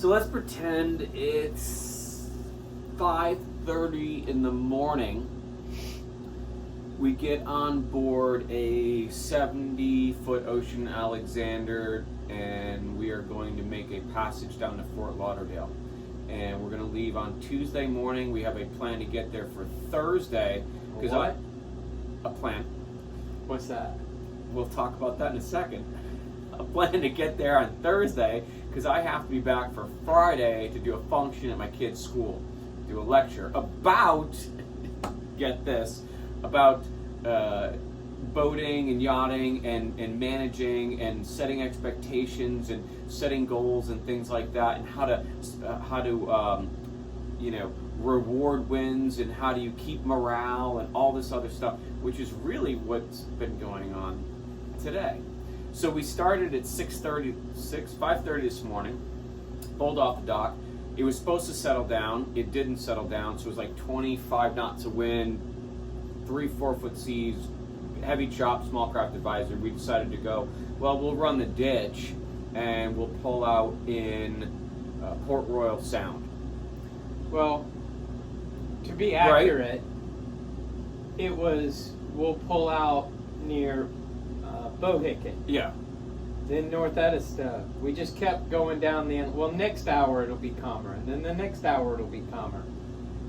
So let's pretend it's 5:30 in the morning. We get on board a 70-foot Ocean Alexander, and we are going to make a passage down to Fort Lauderdale. And we're going to leave on Tuesday morning. We have a plan to get there for Thursday. What? A plan. What's that? We'll talk about that in a second. A plan to get there on Thursday because I have to be back for Friday to do a function at my kid's school, do a lecture about, get this, about boating and yachting and managing and setting expectations and setting goals and things like that, and how to reward wins, and how do you keep morale and all this other stuff, which is really what's been going on today. So we started at 5:30 this morning, pulled off the dock. It was supposed to settle down. It didn't settle down, so it was like 25 knots of wind, 3-4 foot seas, heavy chop, small craft advisory. We decided to go, well, we'll run the ditch and we'll pull out in Port Royal Sound. Well, to be accurate, it was, we'll pull out near Bohicket. Yeah. Then North Edista. We just kept going down next hour it'll be calmer, and then the next hour it'll be calmer.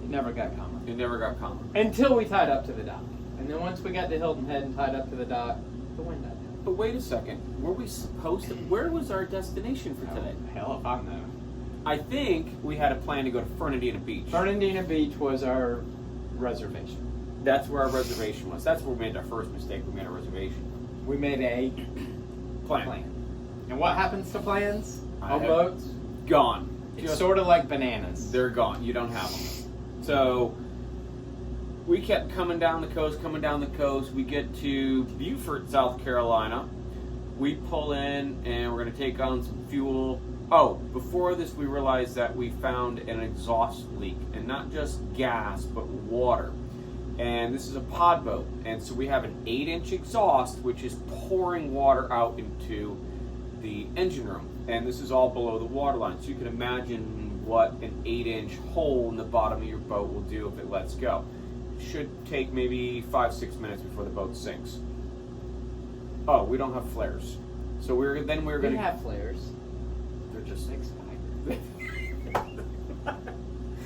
It never got calmer. It never got calmer. Until we tied up to the dock. And then once we got to Hilton Head and tied up to the dock, the wind died down. But wait a second. Were we supposed to? Where was our destination for today? Hell if I know. I think we had a plan to go to Fernandina Beach. Fernandina Beach was our reservation. That's where our reservation was. That's where we made our first mistake. We made a reservation. We made a Plan. And what happens to plans I on have- boats? Gone. It's Just- sort of like bananas. They're gone. You don't have them. So we kept coming down the coast. We get to Beaufort, South Carolina. We pull in and we're going to take on some fuel. Oh, before this, we realized that we found an exhaust leak, and not just gas, but water. And this is a pod boat, and so we have an 8-inch exhaust, which is pouring water out into the engine room. And this is all below the water line, so you can imagine what an 8-inch hole in the bottom of your boat will do if it lets go. Should take maybe 5-6 minutes before the boat sinks. Oh, we don't have flares, so we're going We to have flares. They're just expired.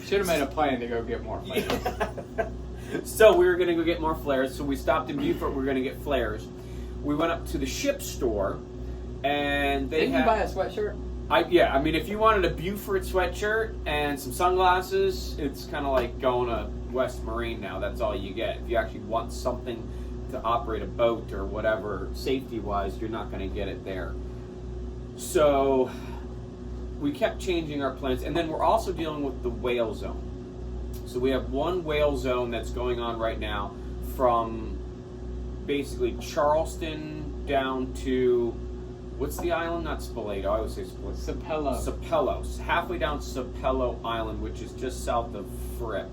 Should have made a plan to go get more flares. So we were going to go get more flares. So we stopped in Beaufort. We were going to get flares. We went up to the ship store, and they Didn't had. you buy a sweatshirt? I mean, if you wanted a Beaufort sweatshirt and some sunglasses, it's kind of like going to West Marine now. That's all you get. If you actually want something to operate a boat or whatever, safety-wise, you're not going to get it there. So we kept changing our plans, and then we're also dealing with the whale zone. So we have one whale zone that's going on right now from basically Charleston down to, what's the island? Not Spoleto. I always say Spoleto. Sapelo. Sapelo. Halfway down Sapelo Island, which is just south of Fripp.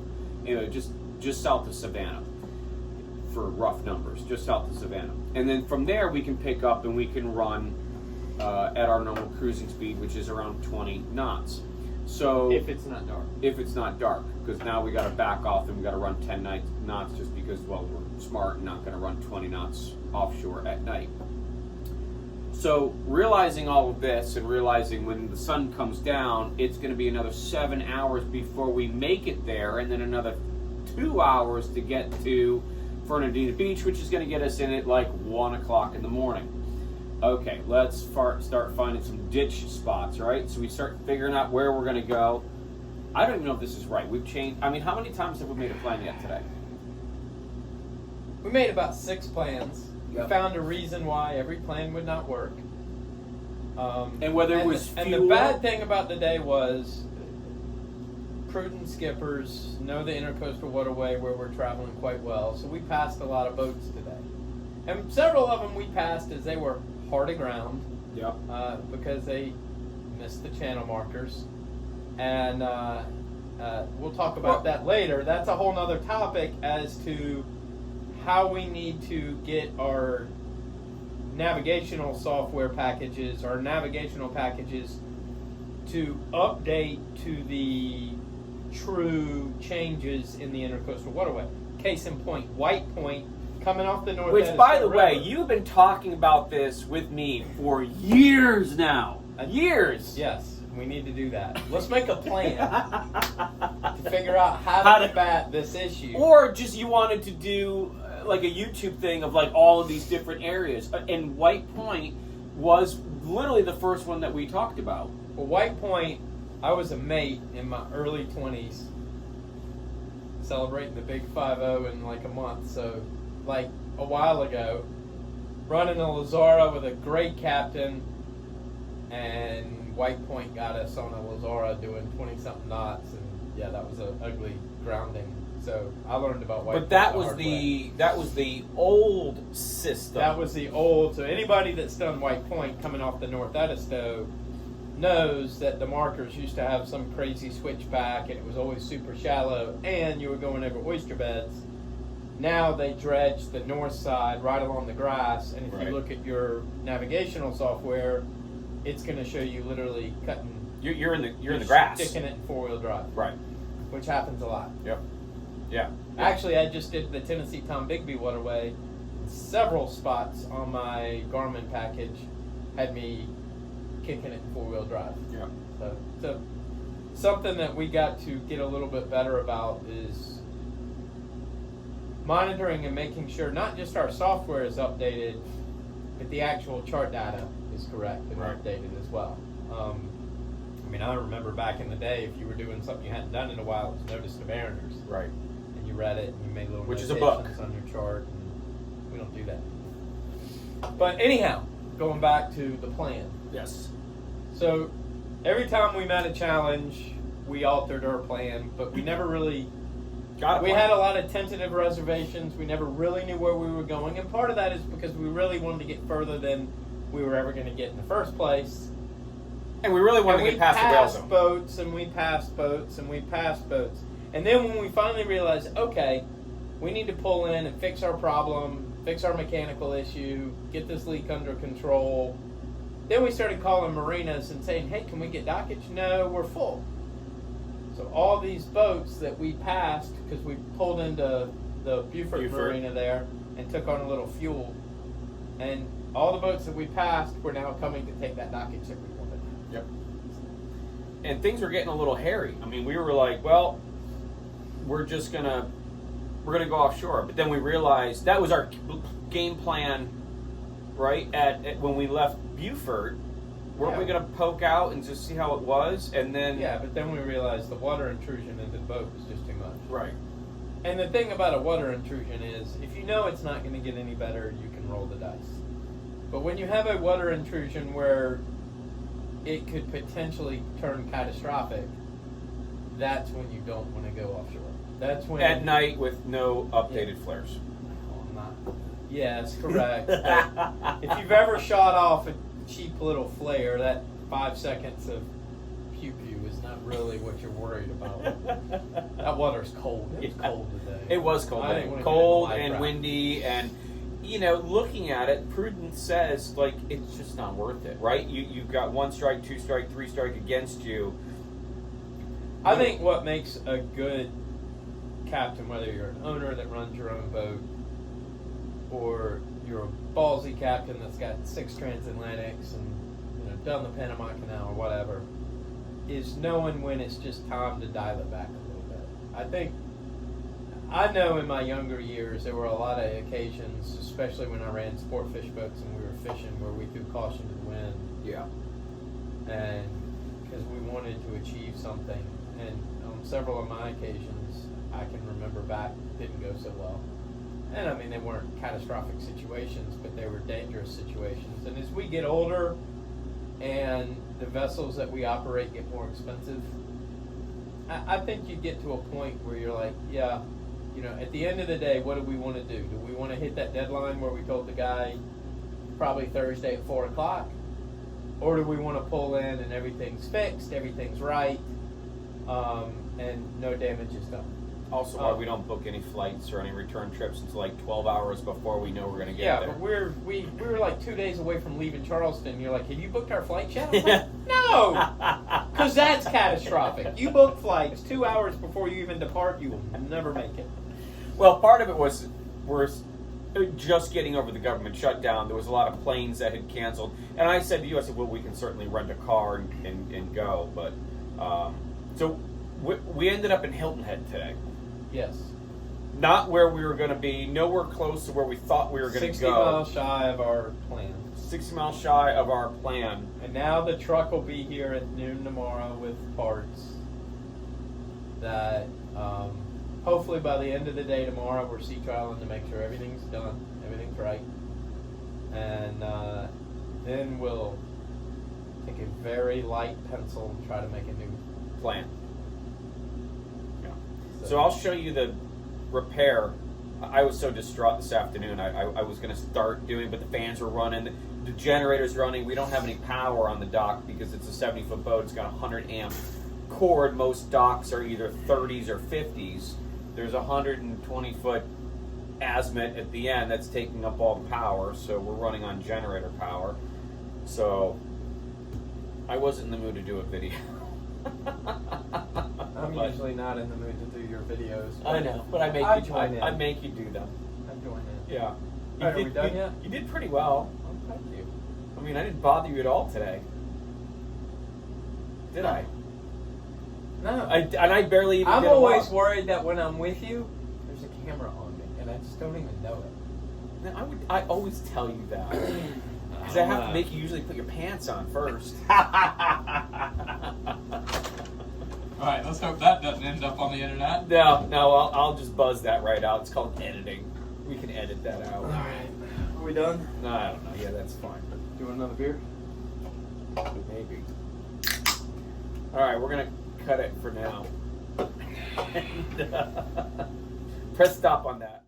Just south of Savannah, for rough numbers. Just south of Savannah. And then from there we can pick up and we can run at our normal cruising speed, which is around 20 knots. So If it's not dark. if it's not dark, because now we got to back off and we got to run 10 knots just because, well, we're smart and not going to run 20 knots offshore at night. So realizing all of this and realizing when the sun comes down, it's going to be another 7 hours before we make it there, and then another 2 hours to get to Fernandina Beach, which is going to get us in at like 1 o'clock in the morning. Okay, let's start finding some ditch spots, right? So we start figuring out where we're going to go. I don't even know if this is right. We've changed. I mean, how many times have we made a plan yet today? We made about 6 plans. Yep. We found a reason why every plan would not work. And whether it was and fuel. the bad thing about the day was prudent skippers know the intercoastal waterway where we're traveling quite well, so we passed a lot of boats today. And several of them we passed as they were hard aground. Yep. Because they missed the channel markers. And we'll talk about that later. That's a whole nother topic as to how we need to get our navigational software packages, our navigational packages to update to the true changes in the Intercoastal Waterway. Case in point, White Point coming off the north. Which, by the way, River. you've been talking about this with me for years now. Years. Yes, we need to do that. Let's make a plan to figure out how to combat this issue. Or just you wanted to do like a YouTube thing of like all of these different areas. And White Point was literally the first one that we talked about. Well, White Point, I was a mate in my early 20s, celebrating the big 5-0 in like a month. So, like a while ago, running a Lazara with a great captain, and White Point got us on a Lazara doing 20-something knots, and yeah, that was an ugly grounding. So I learned about White Point. But that the was hard the way. that was the old system. That was the old. So anybody that's done White Point coming off the North Edisto knows that the markers used to have some crazy switchback, and it was always super shallow, and you were going over oyster beds. Now they dredge the north side right along the grass, and if Right. you look at your navigational software, it's going to show you literally cutting. You're in the grass. Sticking it in 4-wheel drive, Right. which happens a lot. Yep. Yeah. Actually, I just did the Tennessee Tom Bigby Waterway. Several spots on my Garmin package had me kicking it in 4-wheel drive. Yeah. So something that we got to get a little bit better about is monitoring and making sure not just our software is updated, but the actual chart data is correct and Right. updated as well. I mean, I remember back in the day, if you were doing something you hadn't done in a while, it was Notice to Mariners. Right. And you read it and you made little Which is a notations book. on your chart. And we don't do that. But anyhow, going back to the plan. Yes. So every time we met a challenge, we altered our plan, but we never really. Got it. We had a lot of tentative reservations. We never really knew where we were going, and part of that is because we really wanted to get further than we were ever going to get in the first place. And we really wanted And to get past the whale passed zone. boats, and we passed boats, and we passed boats. And then when we finally realized, okay, we need to pull in and fix our problem, fix our mechanical issue, get this leak under control, then we started calling marinas and saying, hey, can we get dockage? No, we're full. So all these boats that we passed, because we pulled into the Beaufort Marina there and took on a little fuel, and all the boats that we passed were now coming to take that dockage that we wanted. Yep. And things were getting a little hairy. I mean, we were like, well, we're gonna go offshore. But then we realized that was our game plan, right? At when we left Beaufort, weren't we gonna poke out and just see how it was, and then Yeah, but then we realized the water intrusion into the boat was just too much. right. And the thing about a water intrusion is, if you know it's not going to get any better, you can roll the dice. But when you have a water intrusion where it could potentially turn catastrophic, that's when you don't want to go offshore. That's when At night with no updated flares. Well, I'm not. Yes, correct. But if you've ever shot off a cheap little flare, that 5 seconds of pew pew is not really what you're worried about. That water's cold. It was cold today. It was cold. I didn't wanna get in Cold the life and raft. windy, and looking at it, prudence says like it's just not worth it, right? You've got 1 strike, 2 strike, 3 strike against you. I think what makes a good captain, whether you're an owner that runs your own boat, or you're a ballsy captain that's got 6 transatlantics and done the Panama Canal or whatever, is knowing when it's just time to dial it back a little bit. I know in my younger years there were a lot of occasions, especially when I ran sport fish boats and we were fishing, where we threw caution to the wind. Yeah. And because we wanted to achieve something, and on several of my occasions I can remember back didn't go so well. And I mean, they weren't catastrophic situations, but they were dangerous situations. And as we get older and the vessels that we operate get more expensive, I think you get to a point where you're like, yeah, at the end of the day, what do we want to do? Do we want to hit that deadline where we told the guy probably Thursday at 4 o'clock? Or do we want to pull in and everything's fixed, everything's right, and no damage is done? Also, why we don't book any flights or any return trips until like 12 hours before we know we're going to get Yeah, there. but we were like 2 days away from leaving Charleston. You're like, have you booked our flight yet? I'm like, no, because that's catastrophic. You book flights 2 hours before you even depart, you will never make it. Well, part of it was we're just getting over the government shutdown. There was a lot of planes that had canceled, and I said to you, I said, well, we can certainly rent a car and go. But so we ended up in Hilton Head today. Yes. Not where we were going to be, nowhere close to where we thought we were going to 60 go. miles shy of our plan. 60 miles shy of our plan. And now the truck will be here at noon tomorrow with parts that hopefully by the end of the day tomorrow we're sea trialing to make sure everything's done, everything's right. And then we'll take a very light pencil and try to make a new Plan. Yeah. So I'll show you the repair. I was so distraught this afternoon. I was going to start doing, but the fans were running, the generator's running. We don't have any power on the dock because it's a 70-foot boat. It's got a 100 amp cord. Most docks are either 30s or 50s. There's a 120-foot azimuth at the end that's taking up all the power, so we're running on generator power. So I wasn't in the mood to do a video. I'm usually not in the mood to do your videos. I know, but I make I you join in. I make you do them. I'm doing it. Yeah. Alright, are we done yet? You did pretty well. Oh, thank you. I mean, I didn't bother you at all today. Did I? No. I barely even I'm did a always walk. worried that when I'm with you, there's a camera on me, and I just don't even know it. No, I always tell you that. Because I have to make you usually put your pants on first. Alright, let's hope that doesn't end up on the internet. No, I'll just buzz that right out. It's called editing. We can edit that out. Alright. Are we done? No, I don't know. Yeah, that's fine. Do you want another beer? Maybe. Alright, we're going to cut it for now. Press stop on that.